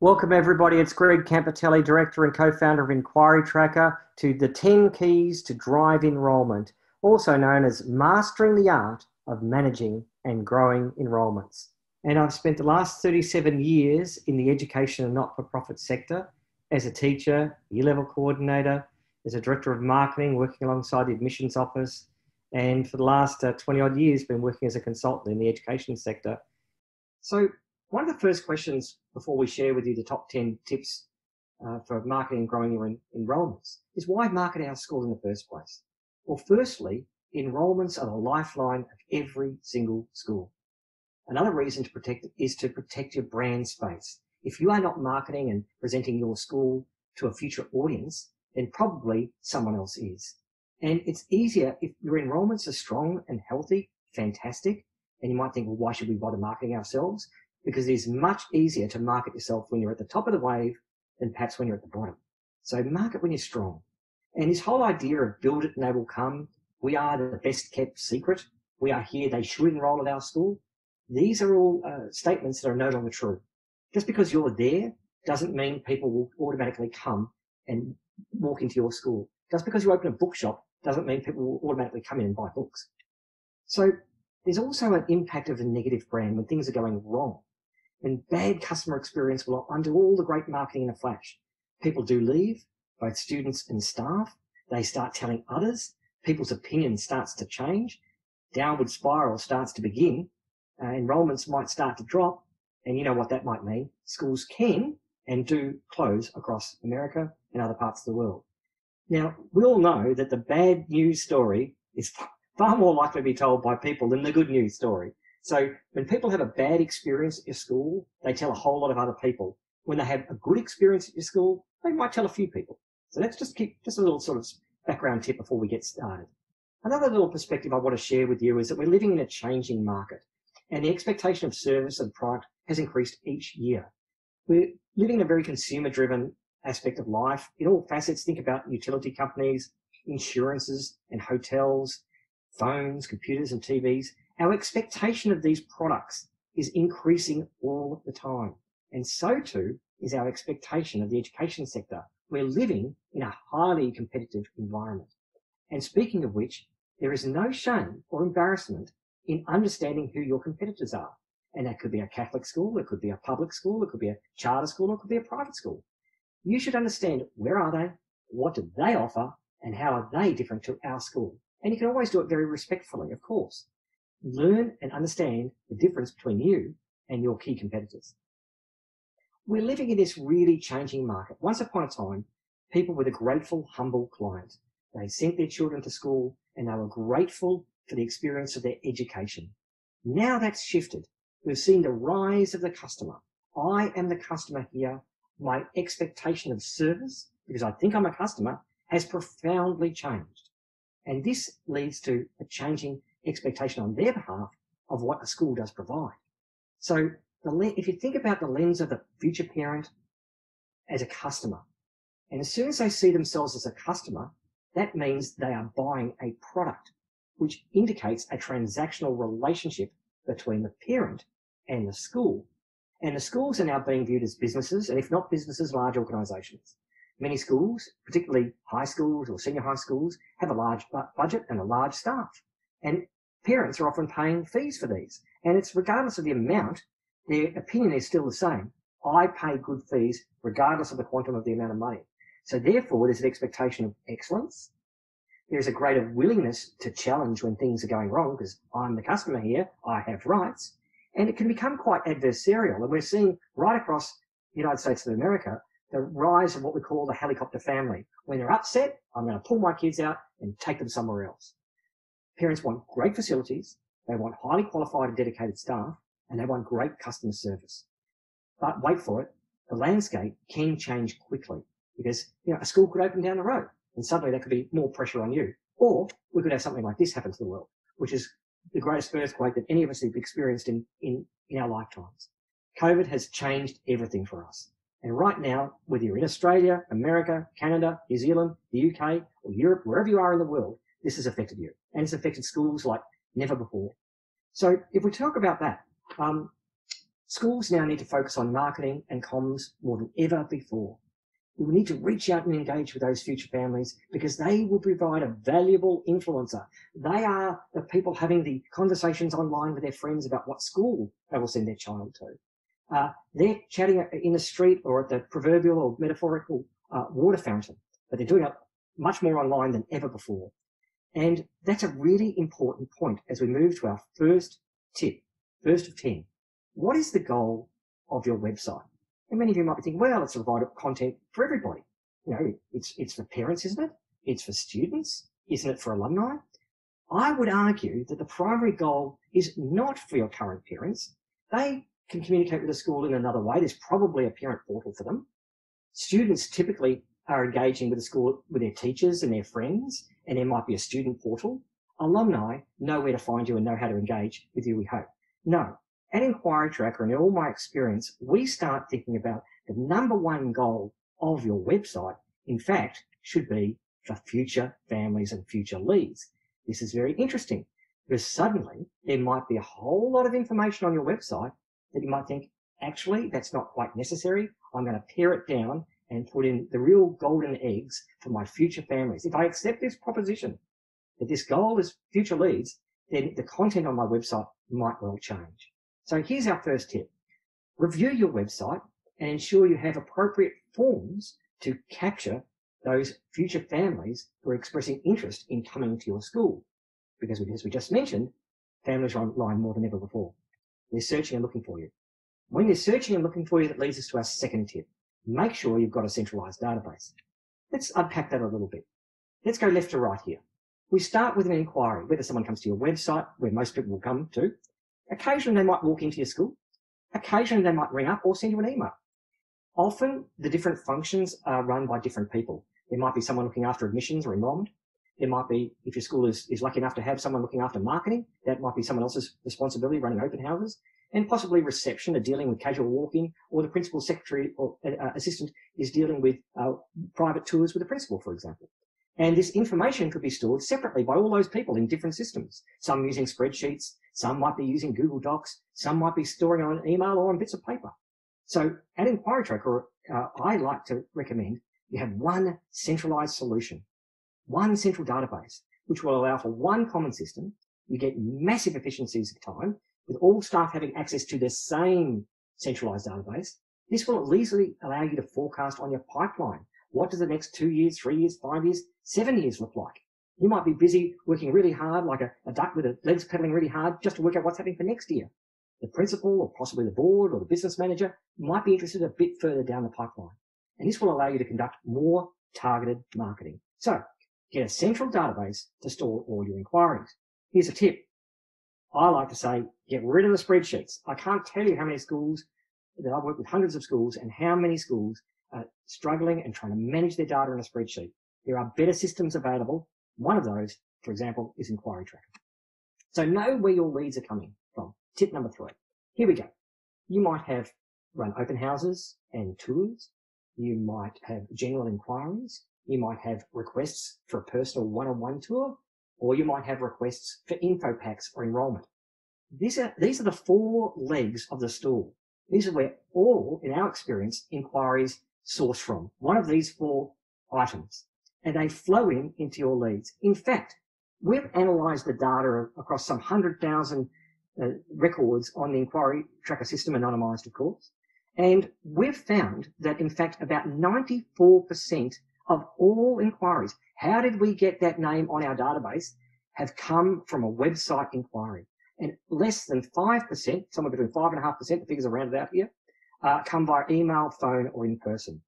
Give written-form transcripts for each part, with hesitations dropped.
Welcome everybody, it's Greg Campitelli, Director and Co-founder of Inquiry Tracker, to the 10 Keys to Drive Enrollment, also known as Mastering the Art of Managing and Growing Enrollments. And I've spent the last 37 years in the education and not-for-profit sector as a teacher, year-level coordinator, as a Director of Marketing, working alongside the admissions office, and for the last 20-odd years been working as a consultant in the education sector. So one of the first questions before we share with you the top 10 tips for marketing and growing your enrollments is why market our school in the first place? Well, firstly, enrollments are the lifeline of every single school. Another reason to protect it is to protect your brand space. If you are not marketing and presenting your school to a future audience, then probably someone else is. And it's easier if your enrollments are strong and healthy, fantastic. And you might think, well, why should we bother marketing ourselves? Because it is much easier to market yourself when you're at the top of the wave than perhaps when you're at the bottom. So market when you're strong. And this whole idea of build it and they will come, we are the best kept secret, we are here, they should enroll at our school. These are all statements that are no longer true. Just because you're there doesn't mean people will automatically come and walk into your school. Just because you open a bookshop doesn't mean people will automatically come in and buy books. So there's also an impact of a negative brand when things are going wrong. And bad customer experience will undo all the great marketing in a flash. People do leave, both students and staff. They start telling others. People's opinion starts to change. Downward spiral starts to begin. Enrollments might start to drop. And you know what that might mean. Schools can and do close across America and other parts of the world. Now, we all know that the bad news story is far more likely to be told by people than the good news story. So when people have a bad experience at your school, they tell a whole lot of other people. When they have a good experience at your school, they might tell a few people. So let's just keep just a little sort of background tip before we get started. Another little perspective I want to share with you is that we're living in a changing market and the expectation of service and product has increased each year. We're living in a very consumer-driven aspect of life in all facets. Think about utility companies, insurances and hotels, phones, computers and TVs. Our expectation of these products is increasing all the time. And so too is our expectation of the education sector. We're living in a highly competitive environment. And speaking of which, there is no shame or embarrassment in understanding who your competitors are. And that could be a Catholic school, it could be a public school, it could be a charter school, or it could be a private school. You should understand where are they, what do they offer, and how are they different to our school. And you can always do it very respectfully, of course. Learn and understand the difference between you and your key competitors. We're living in this really changing market. Once upon a time, people were the grateful, humble client. They sent their children to school and they were grateful for the experience of their education. Now that's shifted. We've seen the rise of the customer. I am the customer here. My expectation of service, because I think I'm a customer, has profoundly changed. And this leads to a changing expectation on their behalf of what a school does provide. So if you think about the lens of the future parent as a customer, and as soon as they see themselves as a customer, that means they are buying a product, which indicates a transactional relationship between the parent and the school. And the schools are now being viewed as businesses, and if not businesses, large organisations. Many schools, particularly high schools or senior high schools, have a large budget and a large staff. And parents are often paying fees for these. And it's regardless of the amount, their opinion is still the same. I pay good fees regardless of the quantum of the amount of money. So therefore, there's an expectation of excellence. There's a greater willingness to challenge when things are going wrong because I'm the customer here, I have rights. And it can become quite adversarial. And we're seeing right across the United States of America the rise of what we call the helicopter family. When they're upset, I'm going to pull my kids out and take them somewhere else. Parents want great facilities, they want highly qualified and dedicated staff, and they want great customer service. But wait for it, the landscape can change quickly because a school could open down the road and suddenly there could be more pressure on you. Or we could have something like this happen to the world, which is the greatest earthquake that any of us have experienced in our lifetimes. COVID has changed everything for us. And right now, whether you're in Australia, America, Canada, New Zealand, the UK, or Europe, wherever you are in the world, this has affected you. And it's affected schools like never before. So if we talk about that, Schools now need to focus on marketing and comms more than ever before. We need to reach out and engage with those future families because they will provide a valuable influencer. They are the people having the conversations online with their friends about what school they will send their child to. They're chatting in the street or at the proverbial or metaphorical water fountain, but they're doing it much more online than ever before. And that's a really important point as we move to our first tip, first of 10. What is the goal of your website? And many of you might be thinking, well, it's to provide content for everybody. You know, it's for parents, isn't it? It's for students. Isn't it for alumni? I would argue that the primary goal is not for your current parents. They can communicate with the school in another way. There's probably a parent portal for them. Students typically are engaging with the school, with their teachers and their friends, and there might be a student portal. Alumni know where to find you and know how to engage with you, we hope. No. At Inquiry Tracker, and in all my experience, we start thinking about the number one goal of your website, in fact, should be for future families and future leads. This is very interesting because suddenly there might be a whole lot of information on your website that you might think, actually, that's not quite necessary. I'm going to pare it down and put in the real golden eggs for my future families. If I accept this proposition that this goal is future leads, then the content on my website might well change. So here's our first tip. Review your website and ensure you have appropriate forms to capture those future families who are expressing interest in coming to your school. Because as we just mentioned, families are online more than ever before. They're searching and looking for you. When they're searching and looking for you, that leads us to our second tip. Make sure you've got a centralized database. Let's unpack that a little bit. Let's go left to right here. We start with an inquiry, whether someone comes to your website, where most people will come to. Occasionally they might walk into your school. Occasionally they might ring up or send you an email. Often the different functions are run by different people. There might be someone looking after admissions or enrollment. There might be, if your school is lucky enough to have someone looking after marketing, that might be someone else's responsibility, running open houses, and possibly reception or dealing with casual walk-in, or the principal secretary or assistant is dealing with private tours with the principal, for example. And this information could be stored separately by all those people in different systems. Some using spreadsheets, some might be using Google Docs, some might be storing on an email or on bits of paper. So at Inquiry Tracker, I like to recommend you have one centralized solution, one central database, which will allow for one common system. You get massive efficiencies of time with all staff having access to the same centralized database. This will easily allow you to forecast on your pipeline. What does the next 2 years, 3 years, 5 years, 7 years look like? You might be busy working really hard, like a duck with the legs pedaling really hard, just to work out what's happening for next year. The principal or possibly the board or the business manager might be interested a bit further down the pipeline. And this will allow you to conduct more targeted marketing. So get a central database to store all your inquiries. Here's a tip. I like to say, get rid of the spreadsheets. I can't tell you how many schools that I've worked with, hundreds of schools, and how many schools are struggling and trying to manage their data in a spreadsheet. There are better systems available. One of those, for example, is Inquiry Tracker. So know where your leads are coming from. Tip number 3. Here we go. You might have run open houses and tours. You might have general inquiries. You might have requests for a personal one-on-one tour, or you might have requests for info packs or enrollment. These are the 4 legs of the stool. These are where all, in our experience, inquiries source from. One of these 4 items, and they flow into your leads. In fact, we've analysed the data across some 100,000 records on the Inquiry Tracker system, anonymised, of course, and we've found that, in fact, about 94% of all inquiries, how did we get that name on our database, have come from a website inquiry. And less than 5%, somewhere between 5.5%, the figures are rounded out here, come via email, phone, or in person.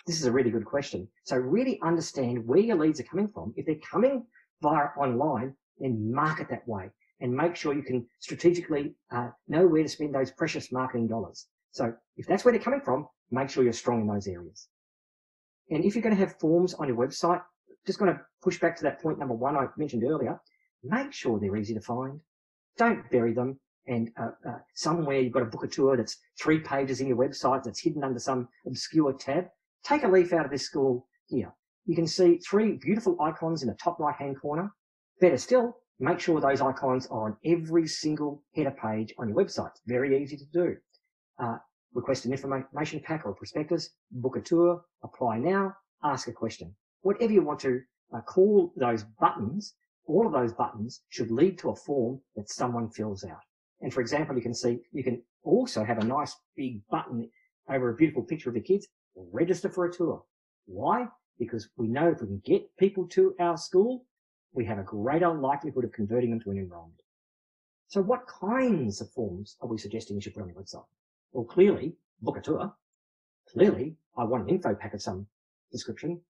This is a really good question. So really understand where your leads are coming from. If they're coming via online, then market that way and make sure you can strategically know where to spend those precious marketing dollars. So if that's where they're coming from, make sure you're strong in those areas. And if you're going to have forms on your website, just going to push back to that point number 1 I mentioned earlier, make sure they're easy to find. Don't bury them and somewhere you've got to book a tour that's 3 pages in your website that's hidden under some obscure tab. Take a leaf out of this school here. You can see 3 beautiful icons in the top right-hand corner. Better still, make sure those icons are on every single header page on your website. It's very easy to do. request an information pack or a prospectus, book a tour, apply now, ask a question. Whatever you want to call those buttons, all of those buttons should lead to a form that someone fills out. And for example, you can see, you can also have a nice big button over a beautiful picture of your kids, register for a tour. Why? Because we know if we can get people to our school, we have a greater likelihood of converting them to an enrollment. So what kinds of forms are we suggesting you should put on your website? Well, clearly, book a tour. Clearly, I want an info pack of some description.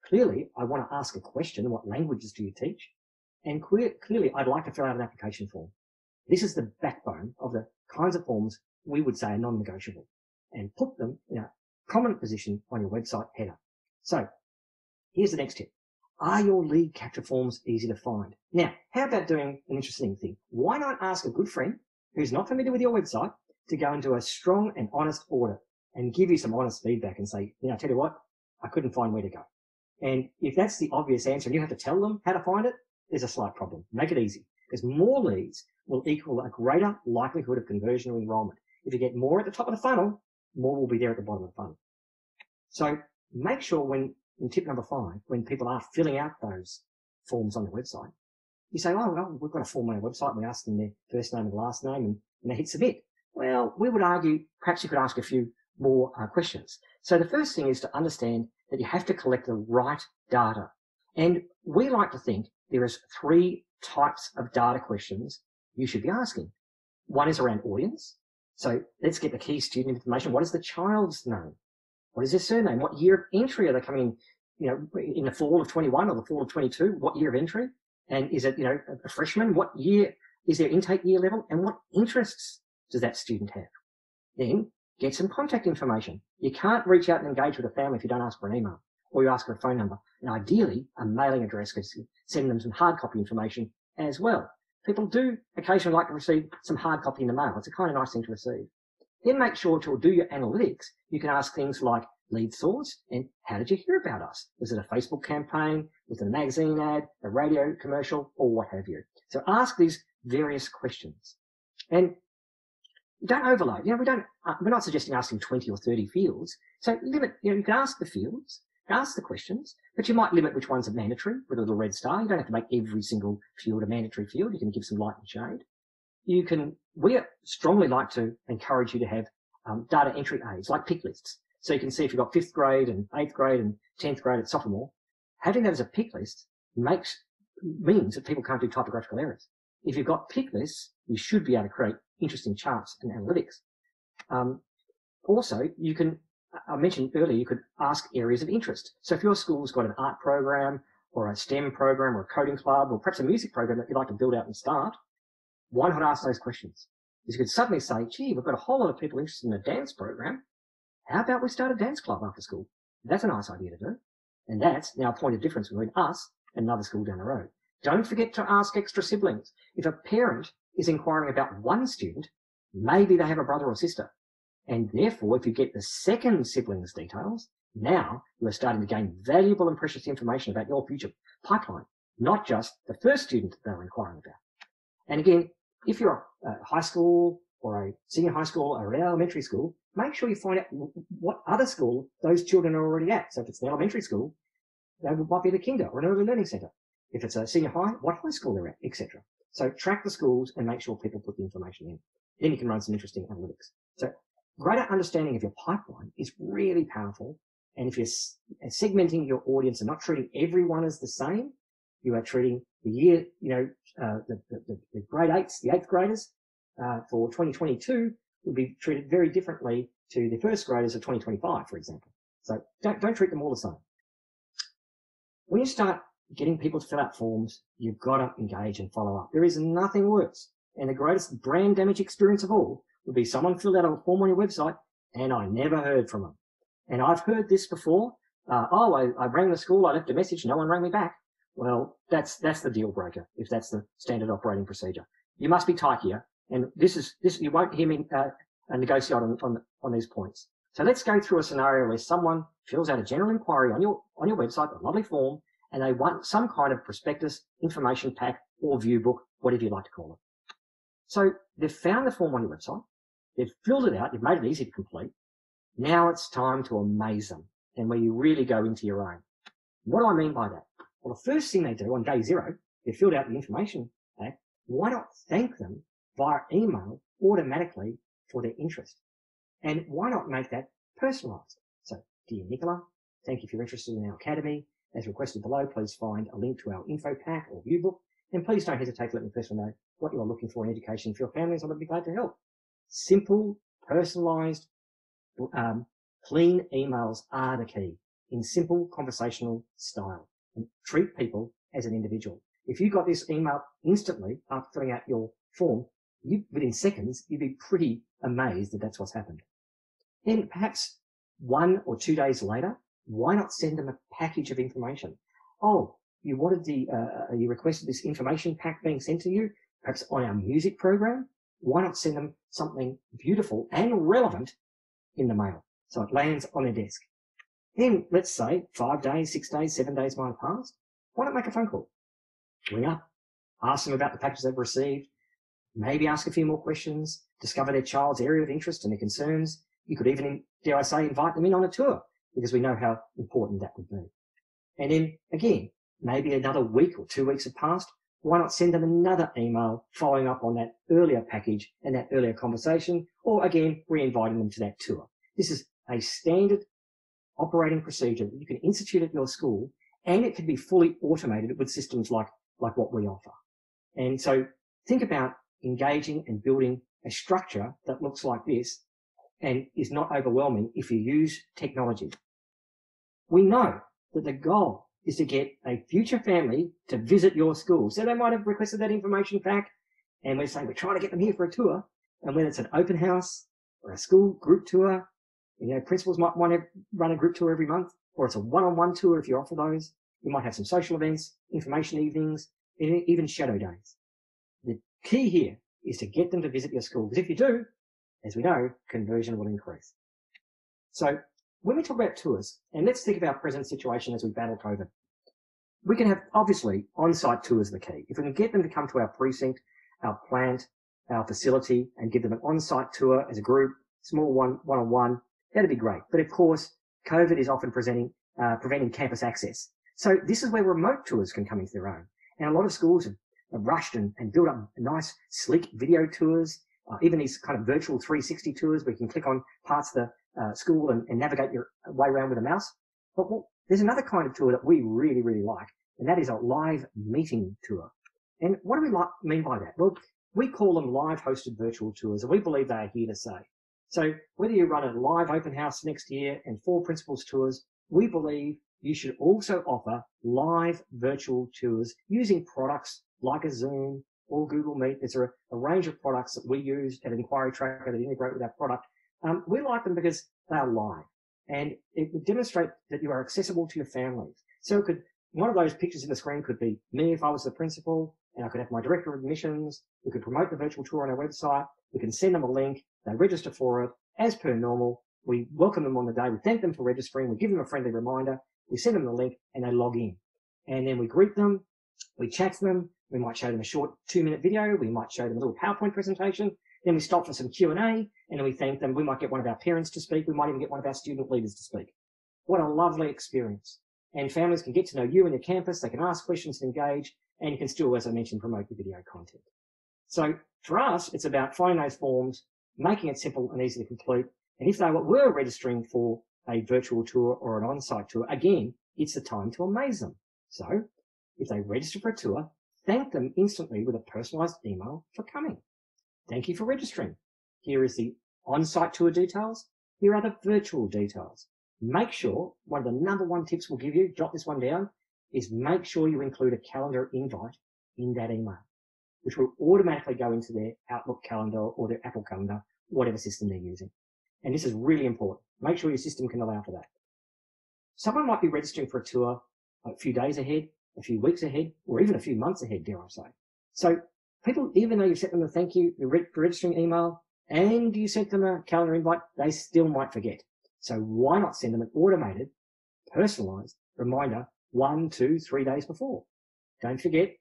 Clearly, I want to ask a question. What languages do you teach? And clearly, I'd like to fill out an application form. This is the backbone of the kinds of forms we would say are non-negotiable, and put them in a prominent position on your website header. So here's the next tip. Are your lead capture forms easy to find? Now, how about doing an interesting thing? Why not ask a good friend who's not familiar with your website to go into a strong and honest audit and give you some honest feedback and say, I tell you what, I couldn't find where to go. And if that's the obvious answer and you have to tell them how to find it, there's a slight problem. Make it easy, because more leads will equal a greater likelihood of conversion or enrollment. If you get more at the top of the funnel, more will be there at the bottom of the funnel. So make sure in tip number 5, when people are filling out those forms on the website, you say, oh, well, we've got a form on our website, and we ask them their first name and last name, and they hit submit. Well, we would argue perhaps you could ask a few more questions. So the first thing is to understand that you have to collect the right data. And we like to think there is 3 types of data questions you should be asking. One is around audience. So let's get the key student information. What is the child's name? What is their surname? What year of entry are they coming in, in the fall of 21 or the fall of 22? What year of entry? And is it, a freshman? What year is their intake year level? And what interests does that student have? Then get some contact information. You can't reach out and engage with a family if you don't ask for an email or you ask for a phone number. And ideally, a mailing address, because send them some hard copy information as well. People do occasionally like to receive some hard copy in the mail. It's a kind of nice thing to receive. Then make sure to do your analytics. You can ask things like lead source and how did you hear about us? Was it a Facebook campaign? Was it a magazine ad, a radio commercial, or what have you? So ask these various questions. And don't overload. We're not suggesting asking 20 or 30 fields. So limit, you can ask the fields, ask the questions, but you might limit which ones are mandatory with a little red star. You don't have to make every single field a mandatory field. You can give some light and shade. We strongly like to encourage you to have data entry aids like pick lists. So you can see if you've got 5th grade and 8th grade and 10th grade at sophomore, having that as a pick list means that people can't do typographical errors. If you've got pick lists, you should be able to create interesting charts and analytics. Also, I mentioned earlier, you could ask areas of interest. So if your school's got an art program or a STEM program or a coding club or perhaps a music program that you'd like to build out and start, why not ask those questions? Because you could suddenly say, gee, we've got a whole lot of people interested in a dance program. How about we start a dance club after school? That's a nice idea to do. And that's now a point of difference between us and another school down the road. Don't forget to ask extra siblings. If a parent is inquiring about one student, maybe they have a brother or sister. And therefore, if you get the second sibling's details, now you are starting to gain valuable and precious information about your future pipeline, not just the first student that they're inquiring about. And again, if you're a high school or a senior high school or an elementary school, make sure you find out what other school those children are already at. So if it's an elementary school, they might be the kinder or an early learning centre. If it's a senior high, what high school they're at, etc. So track the schools and make sure people put the information in. Then you can run some interesting analytics. So greater understanding of your pipeline is really powerful. And if you're segmenting your audience and not treating everyone as the same, you are treating the year, the grade 8s, the 8th graders, for 2022 will be treated very differently to the first graders of 2025, for example. So don't treat them all the same. When you start getting people to fill out forms, you've got to engage and follow up. There is nothing worse. And the greatest brand damage experience of all would be someone filled out a form on your website and I never heard from them. And I've heard this before. I rang the school, I left a message, no one rang me back. Well, that's the deal breaker if that's the standard operating procedure. You must be tight here. And this you won't hear me negotiate on these points. So let's go through a scenario where someone fills out a general inquiry on your website, a lovely form, and they want some kind of prospectus, information pack, or view book, whatever you like to call it. So they've found the form on your website. They've filled it out. You've made it easy to complete. Now it's time to amaze them and where you really go into your own. What do I mean by that? Well, the first thing they do on day 0, they filled out the information pack. Why not thank them via email automatically for their interest? And why not make that personalized? So, dear Nicola, thank you for your interest in our academy. As requested below, please find a link to our info pack or view book. And please don't hesitate to let me personally know what you are looking for in education for your families. I would be glad to help. Simple, personalized, clean emails are the key in simple conversational style, and treat people as an individual. If you got this email instantly after filling out your form, within seconds, you'd be pretty amazed that that's what's happened. Then perhaps 1 or 2 days later, why not send them a package of information? Oh, you wanted you requested this information pack being sent to you, perhaps on our music program. Why not send them something beautiful and relevant in the mail so it lands on their desk? Then let's say 5 days, 6 days, 7 days might have passed. Why not make a phone call? Ring up, ask them about the packages they've received, maybe ask a few more questions, discover their child's area of interest and their concerns. You could even, dare I say, invite them in on a tour because we know how important that would be. And then again, maybe another week or 2 weeks have passed. Why not send them another email following up on that earlier package and that earlier conversation, or again, re-inviting them to that tour? This is a standard operating procedure that you can institute at your school, and it can be fully automated with systems like what we offer. And so think about engaging and building a structure that looks like this and is not overwhelming if you use technology. We know that the goal is to get a future family to visit your school. So they might have requested that information pack, and we're saying we're trying to get them here for a tour. And whether it's an open house or a school group tour, principals might want to run a group tour every month, or it's a one-on-one tour if you offer those. You might have some social events, information evenings, even shadow days. The key here is to get them to visit your school, because if you do, as we know, conversion will increase. So when we talk about tours, and let's think of our present situation as we battle COVID, we can have, obviously, on-site tours the key. If we can get them to come to our precinct, our plant, our facility, and give them an on-site tour as a group, small one-on-one, that'd be great. But of course, COVID is often preventing campus access. So this is where remote tours can come into their own. And a lot of schools have rushed and built up nice, slick video tours, even these kind of virtual 360 tours where you can click on parts of the school and navigate your way around with a mouse. But there's another kind of tour that we really, really like, and that is a live meeting tour. And what do we mean by that? Well, we call them live hosted virtual tours, and we believe they are here to stay. So whether you run a live open house next year and 4 principals tours, we believe you should also offer live virtual tours using products like a Zoom or Google Meet. There's a range of products that we use at Inquiry Tracker that integrate with our product. We like them because they are live, and it would demonstrate that you are accessible to your families. So one of those pictures in the screen could be me if I was the principal, and I could have my director of admissions. We could promote the virtual tour on our website. We can send them a link. They register for it as per normal. We welcome them on the day. We thank them for registering. We give them a friendly reminder. We send them the link and they log in. And then we greet them. We chat to them. We might show them a short 2-minute video. We might show them a little PowerPoint presentation. Then we stop for some Q&A and then we thank them. We might get one of our parents to speak. We might even get one of our student leaders to speak. What a lovely experience. And families can get to know you and your campus. They can ask questions and engage, and you can still, as I mentioned, promote your video content. So for us, it's about finding those forms, making it simple and easy to complete. And if they were registering for a virtual tour or an on-site tour, again, it's the time to amaze them. So if they register for a tour, thank them instantly with a personalized email for coming. Thank you for registering. Here is the on-site tour details. Here are the virtual details. Make sure, one of the number 1 tips we'll give you, jot this one down, is make sure you include a calendar invite in that email, which will automatically go into their Outlook calendar or their Apple calendar, whatever system they're using. And this is really important. Make sure your system can allow for that. Someone might be registering for a tour a few days ahead, a few weeks ahead, or even a few months ahead, dare I say. So people, even though you've sent them a thank you, the registering email, and you sent them a calendar invite, they still might forget. So why not send them an automated, personalized reminder 1, 2, 3 days before? Don't forget,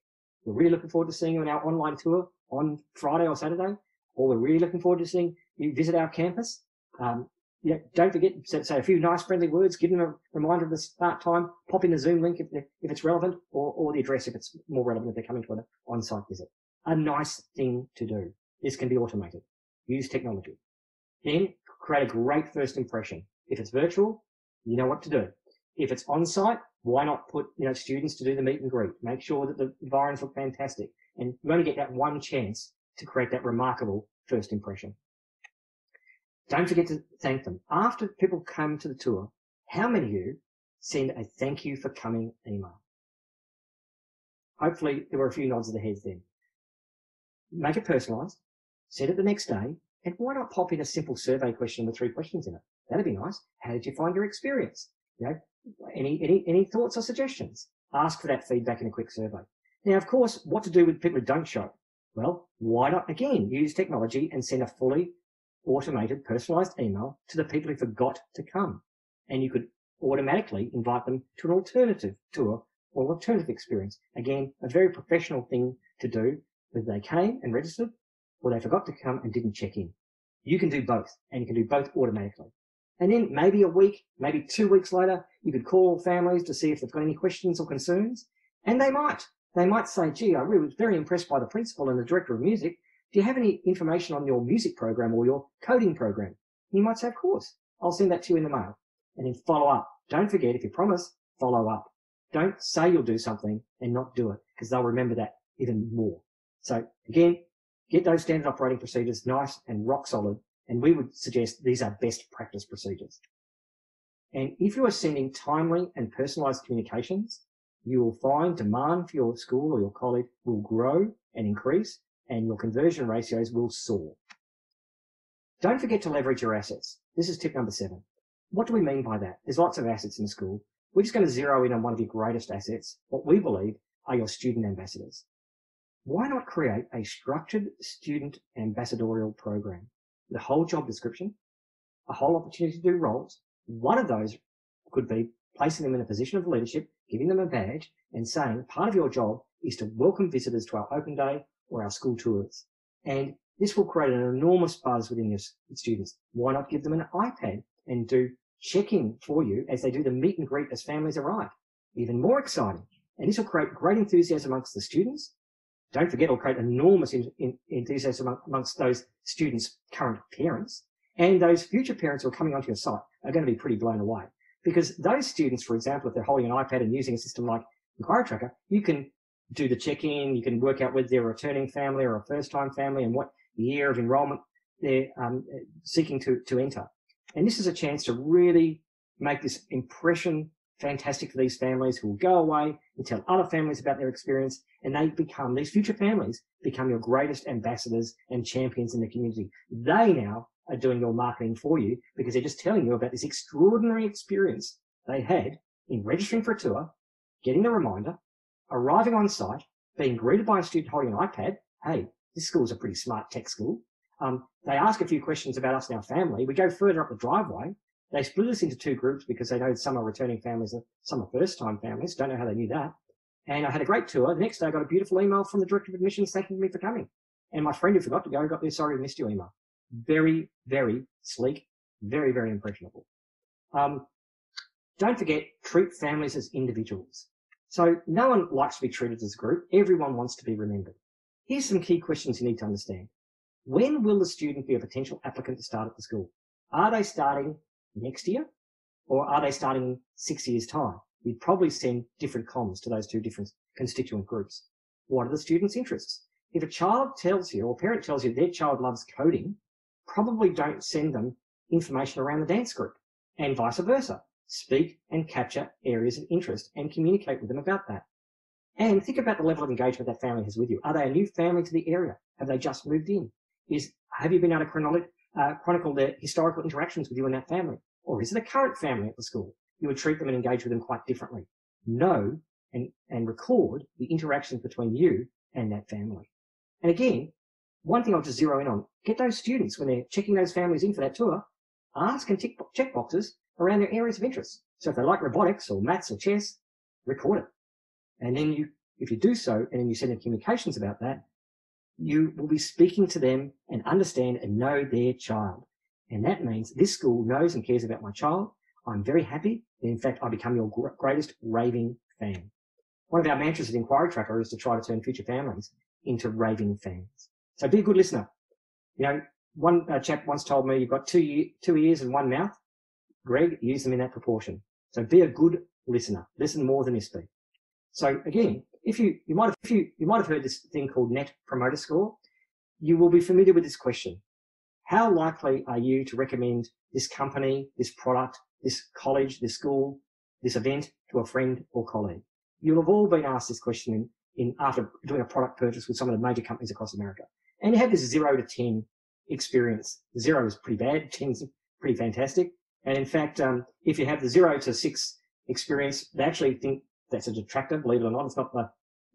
we're really looking forward to seeing you on our online tour on Friday or Saturday, or we're really looking forward to seeing you visit our campus, don't forget to say a few nice friendly words, give them a reminder of the start time, pop in the Zoom link if it's relevant, or the address if it's more relevant if they're coming to an on-site visit. A nice thing to do. This can be automated. Use technology. Then create a great first impression. If it's virtual, you know what to do. If it's on-site, why not put students to do the meet and greet? Make sure that the environments look fantastic. And you only get that one chance to create that remarkable first impression. Don't forget to thank them. After people come to the tour, how many of you send a thank you for coming email? Hopefully there were a few nods of the heads then. Make it personalised, send it the next day, and why not pop in a simple survey question with 3 questions in it? That'd be nice. How did you find your experience? Any thoughts or suggestions? Ask for that feedback in a quick survey. Now, of course, what to do with people who don't show? Well, why not, again, use technology and send a fully automated, personalised email to the people who forgot to come. And you could automatically invite them to an alternative tour or alternative experience. Again, a very professional thing to do, whether they came and registered or they forgot to come and didn't check in. You can do both, and you can do both automatically. And then maybe a week, maybe 2 weeks later, you could call families to see if they've got any questions or concerns. And they might say, gee, I really was very impressed by the principal and the director of music. Do you have any information on your music program or your coding program? And you might say, of course, I'll send that to you in the mail. And then follow up. Don't forget, if you promise, follow up. Don't say you'll do something and not do it, because they'll remember that even more. So again, get those standard operating procedures nice and rock solid. And we would suggest these are best practice procedures. And if you are sending timely and personalised communications, you will find demand for your school or your college will grow and increase, and your conversion ratios will soar. Don't forget to leverage your assets. This is tip number 7. What do we mean by that? There's lots of assets in the school. We're just going to zero in on one of your greatest assets. What we believe are your student ambassadors. Why not create a structured student ambassadorial program? The whole job description, a whole opportunity to do roles. One of those could be placing them in a position of leadership, giving them a badge, and saying part of your job is to welcome visitors to our open day or our school tours. And this will create an enormous buzz within your students. Why not give them an iPad and do check-in for you as they do the meet and greet as families arrive? Even more exciting. And this will create great enthusiasm amongst the students. Don't forget, it'll create enormous enthusiasm amongst those students' current parents. And those future parents who are coming onto your site are going to be pretty blown away. Because those students, for example, if they're holding an iPad and using a system like Inquiry Tracker, you can do the check-in, you can work out whether they're a returning family or a first-time family and what year of enrolment they're seeking to enter. And this is a chance to really make this impression fantastic for these families who will go away and tell other families about their experience, and these future families become your greatest ambassadors and champions in the community. They now are doing your marketing for you because they're just telling you about this extraordinary experience they had in registering for a tour, getting the reminder, arriving on site, being greeted by a student holding an iPad. Hey, this school is a pretty smart tech school. They ask a few questions about us and our family. We go further up the driveway. They split us into 2 groups because they know some are returning families and some are first-time families. Don't know how they knew that. And I had a great tour. The next day I got a beautiful email from the Director of Admissions thanking me for coming. And my friend who forgot to go got the sorry we missed you email. Very, very sleek. Very, very impressionable. Don't forget, treat families as individuals. So no one likes to be treated as a group. Everyone wants to be remembered. Here's some key questions you need to understand. When will the student be a potential applicant to start at the school? Are they starting next year, or are they starting in 6 years' time? You'd probably send different comms to those 2 different constituent groups. What are the students' interests? If a child tells you, or a parent tells you their child loves coding, probably don't send them information around the dance group, and vice versa. Speak and capture areas of interest and communicate with them about that. And think about the level of engagement that family has with you. Are they a new family to the area? Have they just moved in? Have you been able to chronicle their historical interactions with you and that family? Or is it a current family at the school? You would treat them and engage with them quite differently. Know and record the interactions between you and that family. And again, one thing I'll just zero in on, get those students, when they're checking those families in for that tour, ask and check boxes around their areas of interest. So if they like robotics or maths or chess, record it. And then if you do so, and then you send them communications about that, you will be speaking to them and understand and know their child. And that means this school knows and cares about my child. I'm very happy. And in fact, I become your greatest raving fan. One of our mantras at Inquiry Tracker is to try to turn future families into raving fans. So be a good listener. You know, one chap once told me, you've got two ears and one mouth. Greg, use them in that proportion. So be a good listener. Listen more than you speak. So again, if you might have heard this thing called Net Promoter Score, you will be familiar with this question. How likely are you to recommend this company, this product, this college, this school, this event to a friend or colleague? You'll have all been asked this question after doing a product purchase with some of the major companies across America. And you have this 0 to 10 experience. 0 is pretty bad, 10 is pretty fantastic. And in fact, if you have the 0 to 6 experience, they actually think that's a detractor, believe it or not.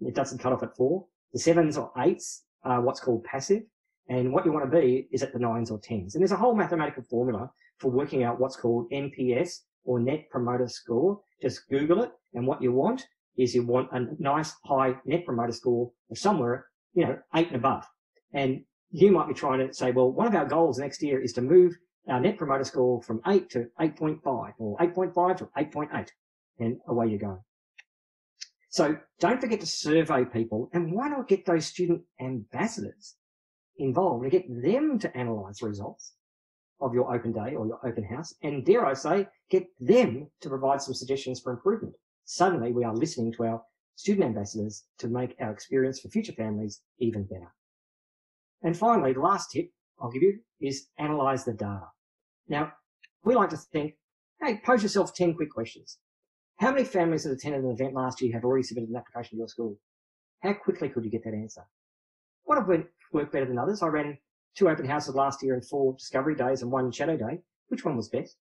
It doesn't cut off at 4. The 7s or 8s are what's called passive. And what you want to be is at the 9s or 10s. And there's a whole mathematical formula for working out what's called NPS or Net Promoter Score. Just Google it. And what you want is you want a nice high Net Promoter Score of somewhere, 8 and above. And you might be trying to say, well, one of our goals next year is to move our Net Promoter Score from 8 to 8.5 or 8.5 to 8.8. And away you go. So don't forget to survey people, and why not get those student ambassadors involved and get them to analyse the results of your open day or your open house, and dare I say, get them to provide some suggestions for improvement. Suddenly we are listening to our student ambassadors to make our experience for future families even better. And finally, the last tip I'll give you is analyse the data. Now, we like to think, hey, pose yourself 10 quick questions. How many families that attended an event last year have already submitted an application to your school? How quickly could you get that answer? What have worked better than others? I ran 2 open houses last year and 4 discovery days and 1 shadow day. Which one was best?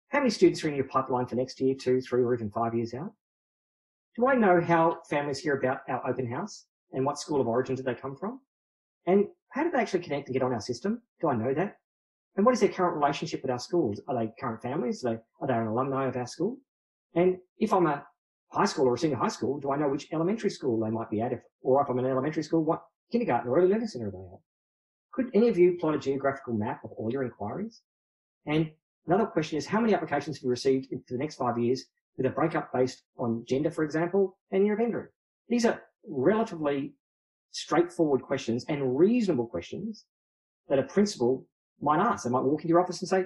How many students are in your pipeline for next year, 2, 3, or even 5 years out? Do I know how families hear about our open house and what school of origin did they come from? And how do they actually connect and get on our system? Do I know that? And what is their current relationship with our schools? Are they current families? Are they an alumni of our school? And if I'm a high school or a senior high school, do I know which elementary school they might be at? Or if I'm an elementary school, what kindergarten or early learning centre are they at? Could any of you plot a geographical map of all your inquiries? And another question is, how many applications have you received for the next 5 years with a breakup based on gender, for example, and your event group? These are relatively straightforward questions and reasonable questions that a principal might ask. They might walk into your office and say,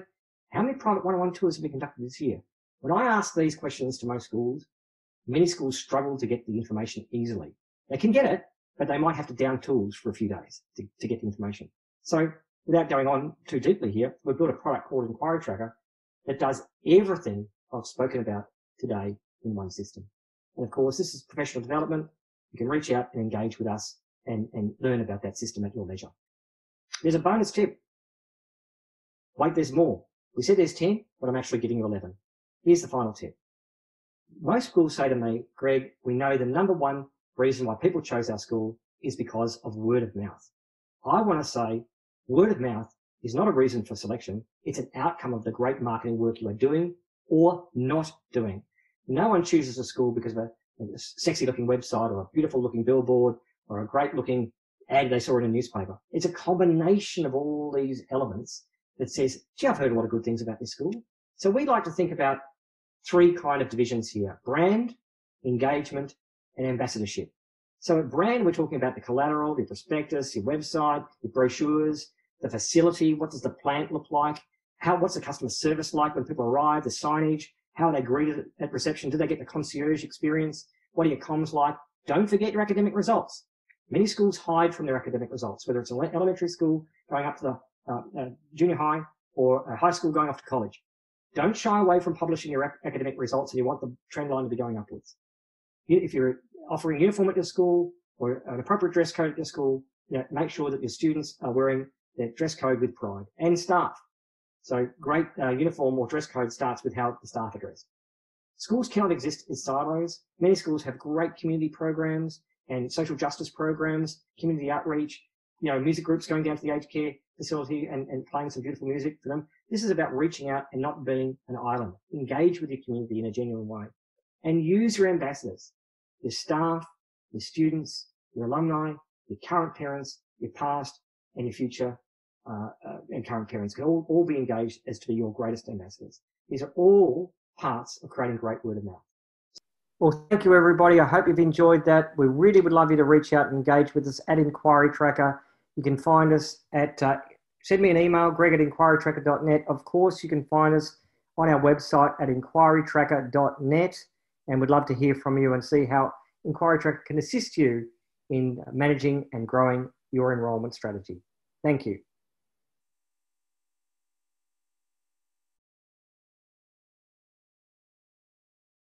how many private one-on-one tours have been conducted this year? When I ask these questions to most schools, many schools struggle to get the information easily. They can get it, but they might have to down tools for a few days to get the information. So without going on too deeply here, we've built a product called Inquiry Tracker that does everything I've spoken about today in one system. And of course, this is professional development. You can reach out and engage with us and learn about that system at your leisure. There's a bonus tip. Wait, there's more. We said there's 10, but I'm actually giving you 11. Here's the final tip. Most schools say to me, Greg, we know the number one reason why people chose our school is because of word of mouth. I want to say word of mouth is not a reason for selection. It's an outcome of the great marketing work you are doing or not doing. No one chooses a school because of a sexy looking website or a beautiful looking billboard or a great looking ad they saw in a newspaper. It's a combination of all these elements that says, gee, I've heard a lot of good things about this school. So we like to think about 3 kind of divisions here: brand, engagement, and ambassadorship. So at brand, we're talking about the collateral, the prospectus, your website, your brochures, the facility. What does the plant look like? What's the customer service like when people arrive? The signage, how are they greeted at reception? Do they get the concierge experience? What are your comms like? Don't forget your academic results. Many schools hide from their academic results, whether it's an elementary school going up to the junior high or a high school going off to college. Don't shy away from publishing your academic results, and you want the trend line to be going upwards. If you're offering uniform at your school or an appropriate dress code at your school, make sure that your students are wearing their dress code with pride, and staff. So great uniform or dress code starts with how the staff are dressed. Schools cannot exist in silos. Many schools have great community programs and social justice programs, community outreach, music groups going down to the aged care facility and playing some beautiful music for them. This is about reaching out and not being an island. Engage with your community in a genuine way and use your ambassadors, your staff, your students, your alumni, your current parents, your past, and your future and current parents can all be engaged as to be your greatest ambassadors. These are all parts of creating great word of mouth. Well, thank you, everybody. I hope you've enjoyed that. We really would love you to reach out and engage with us at Inquiry Tracker. You can find us at, send me an email, greg@inquirytracker.net. Of course, you can find us on our website at inquirytracker.net, and we'd love to hear from you and see how Inquiry Tracker can assist you in managing and growing your enrollment strategy. Thank you.